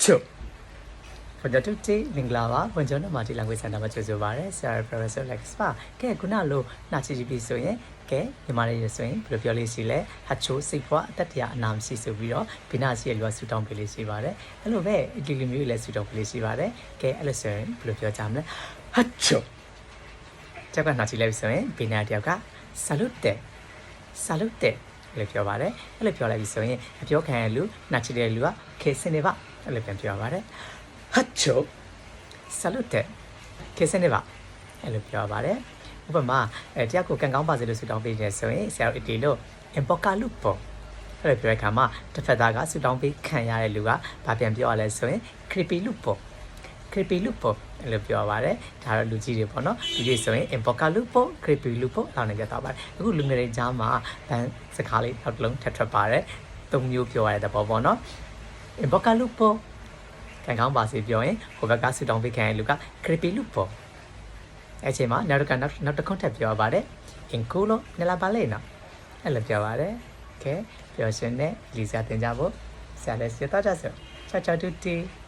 Hacho. Buongiorno a tutti, Linglava, buongiorno Marti Language Center ma Giuseppe, Sir Professor Lexpa, che kunalo nachi jibi so yen, che yamari ye so yen, proprio le sile, hacho sikwa tatya nam si soပြီးတော့ဘိနာစီရဲ့လူကဆူတောင်းပေးလေးရှိပါတယ်။အဲ့လိုပဲဒီလိုမျိုးလည်းဆူတောင်းပေးလေးရှိပါတယ်။ကဲအဲ့လိုဆိုရင်ဘယ်လိုပြောကြမလဲ။ hacho ကျောက်ကနာချီလိုက်ပြီဆိုရင်ဘိနာတယောက်က salute လို့ပြောပါတယ်။အဲ့လိုပြောလိုက်ပြီဆိုရင်အပြောခံရလူနာချီတဲ့လူကခေစနေပါအဲ့လိုပြန်ပြောပါတယ်။ hacho salute ခေစနေပါအဲ့လိုပြောပါတယ်။ဥပမာတယောက်ကိုကံကောင်းပါစေလို့ဆူတောင်းပေးနေဆိုရင်ဆရာတို့အတီလို့ in bocca al lupo အဲ့လိုပြောတဲ့အခါမှာတစ်ဖက်သားကဆူတောင်းပေးခံရတဲ့လူကဘာပြန်ပြောရလဲဆိုရင် creepy lupo အဲ့လိုပြောပါတယ်ဒါတော့လူကြီးတွေပေါ့နော်ဒီလိုဆိုရင် in bocca al lupo creepy lupo လောက်နေကြတော့ပါတယ်အခုလူငယ်တွေကြားမှာဗန်းစကားလေးနောက်တစ်လုံးထပ်ထွက်ပါတယ်သုံးမျိုးပြောရတဲ့ပေါ့နော် in bocca al lupo ကံကောင်းပါစေပြောရင်ဟိုဘက်ကဆူတောင်းပေးခံရတဲ့လူက creepy lupo အဲ့ချိန်မှာနောက်တစ်ခွန်းထပ်ပြောရပါတယ် in culo nella balena အဲ့လိုပြောပါတယ်ကဲပြောရှင်နဲ့လီစာတင်ကြဖို့ဆရာလည်းစေတော့ကြစို့ciao ciao tutti